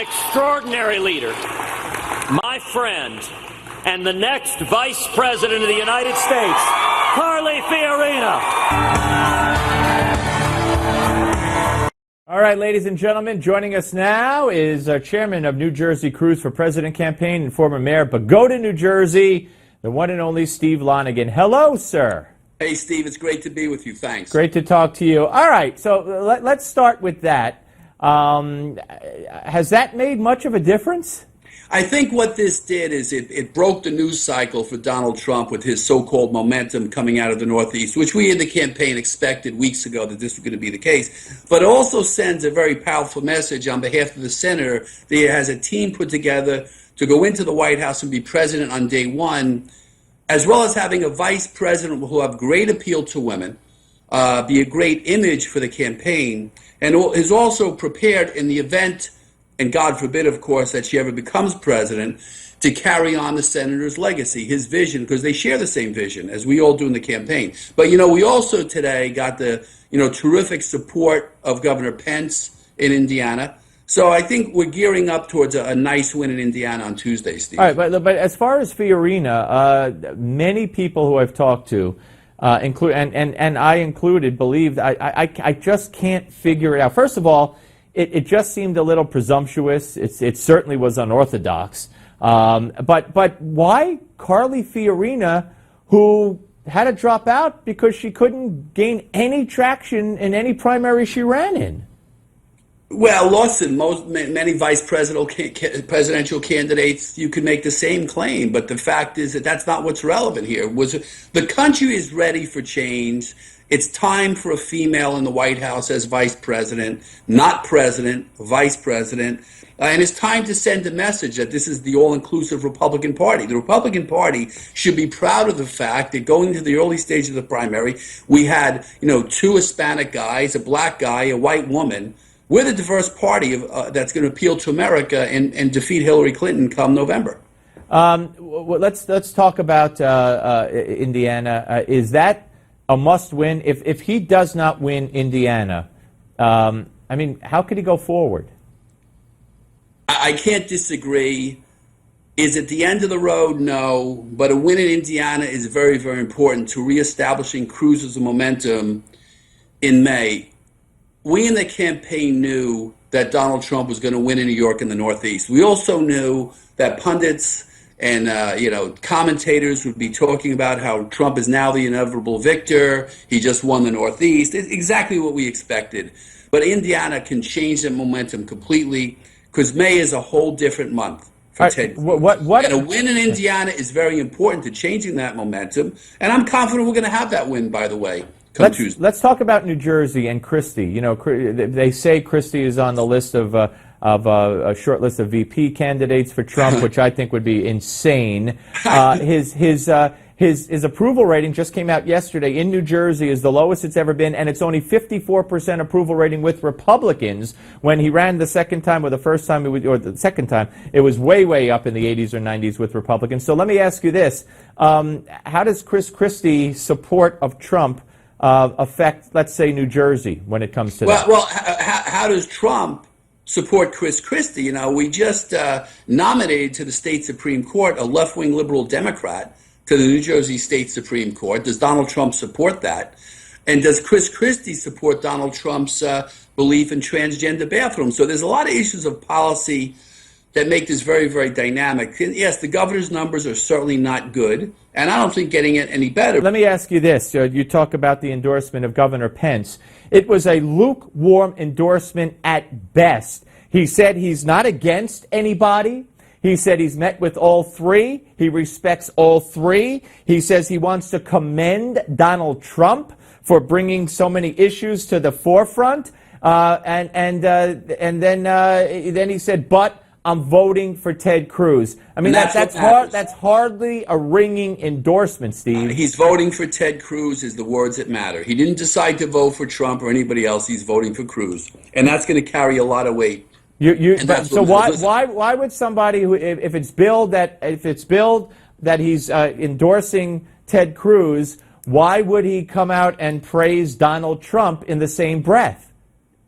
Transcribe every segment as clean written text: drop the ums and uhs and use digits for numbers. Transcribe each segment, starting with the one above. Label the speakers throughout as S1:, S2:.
S1: extraordinary leader, my friend, and the next Vice President of the United States, Carly Fiorina.
S2: All right, ladies and gentlemen, joining us now is Chairman of NJ Cruz for President campaign and former Mayor of Bogata, New Jersey, the one and only Steve Lonegan. Hello, sir.
S3: Hey, Steve, it's great to be with you. Thanks.
S2: Great to talk to you. All right, so let's start with that. Has that made much of a difference?
S3: I think what this did is it broke the news cycle for Donald Trump with his so-called momentum coming out of the Northeast, which we in the campaign expected weeks ago that this was going to be the case. But it also sends a very powerful message on behalf of the senator that he has a team put together to go into the White House and be president on day one, as well as having a vice president who will have great appeal to women, be a great image for the campaign, and is also prepared in the event, and God forbid, of course, that she ever becomes president, to carry on the senator's legacy, his vision, because they share the same vision, as we all do in the campaign. But, we also today got the, terrific support of Governor Pence in Indiana. So I think we're gearing up towards a nice win in Indiana on Tuesday, Steve.
S2: All right, but as far as Fiorina, many people who I've talked to, and I included, believe I just can't figure it out. First of all, it just seemed a little presumptuous. It certainly was unorthodox. But why Carly Fiorina, who had to drop out because she couldn't gain any traction in any primary she ran in?
S3: Well, listen, many presidential candidates, you could make the same claim, but the fact is that that's not what's relevant here. The country is ready for change. It's time for a female in the White House as vice president, not president, vice president. And it's time to send a message that this is the all-inclusive Republican Party. The Republican Party should be proud of the fact that going into the early stage of the primary, we had, two Hispanic guys, a black guy, a white woman. We're the diverse party that's going to appeal to America and defeat Hillary Clinton come November.
S2: Well, let's talk about Indiana. Is that a must-win? If he does not win Indiana, how could he go forward?
S3: I can't disagree. Is it the end of the road? No. But a win in Indiana is very, very important to reestablishing Cruz's momentum in May. We in the campaign knew that Donald Trump was going to win in New York and the Northeast. We also knew that pundits and commentators would be talking about how Trump is now the inevitable victor. He just won the Northeast. It's exactly what we expected. But Indiana can change the momentum completely because May is a whole different month for Ted Cruz. And a win in Indiana is very important to changing that momentum. And I'm confident we're going to have that win, by the way.
S2: Let's talk about New Jersey and Christie. They say Christie is on the list of a short list of VP candidates for Trump, which I think would be insane. His approval rating just came out yesterday in New Jersey is the lowest it's ever been, and it's only 54% approval rating with Republicans. When he ran the second time or the first time, or the second time, it was way up in the 80s or 90s with Republicans. So let me ask you this: how does Chris Christie's support of Trump affect, let's say, New Jersey when it comes to that?
S3: Well, how does Trump support Chris Christie? We just nominated to the state Supreme Court a left-wing liberal Democrat to the New Jersey State Supreme Court. Does Donald Trump support that? And does Chris Christie support Donald Trump's belief in transgender bathrooms? So there's a lot of issues of policy that make this very, very dynamic. And yes, the governor's numbers are certainly not good, and I don't think getting it any better.
S2: Let me ask you this. You talk about the endorsement of Governor Pence. It was a lukewarm endorsement at best. He said he's not against anybody. He said he's met with all three. He respects all three. He says he wants to commend Donald Trump for bringing so many issues to the forefront. And then he said, but I'm voting for Ted Cruz. That's hardly a ringing endorsement, Steve.
S3: He's voting for Ted Cruz is the words that matter. He didn't decide to vote for Trump or anybody else. He's voting for Cruz, and that's going to carry a lot of weight.
S2: So why would somebody who, if it's billed that he's endorsing Ted Cruz, why would he come out and praise Donald Trump in the same breath?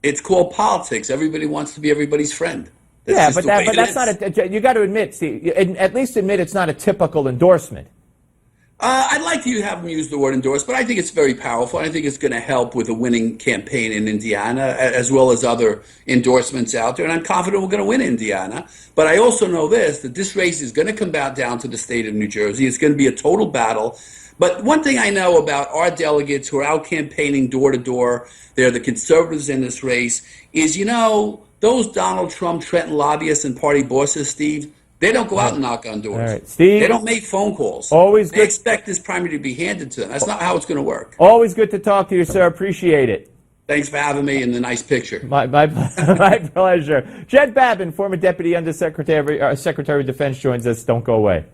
S3: It's called politics. Everybody wants to be everybody's friend.
S2: Yeah,
S3: just
S2: but
S3: the way
S2: that's
S3: it is.
S2: not you got to admit, Steve, at least admit it's not a typical endorsement.
S3: I'd like to have him use the word endorse, but I think it's very powerful. I think it's going to help with a winning campaign in Indiana, as well as other endorsements out there. And I'm confident we're going to win Indiana. But I also know that this race is going to come back down to the state of New Jersey. It's going to be a total battle. But one thing I know about our delegates who are out campaigning door to door, they're the conservatives in this race, is, those Donald Trump, Trenton lobbyists and party bosses, Steve, they don't go out and knock on doors.
S2: All right, Steve.
S3: They don't make phone calls.
S2: Always
S3: They
S2: good.
S3: expect this primary to be handed to them. That's not how it's going to work.
S2: Always good to talk to you, sir. Appreciate it.
S3: Thanks for having me and the nice picture.
S2: My pleasure. Jed Babin, former Deputy Undersecretary Secretary of Defense, joins us. Don't go away.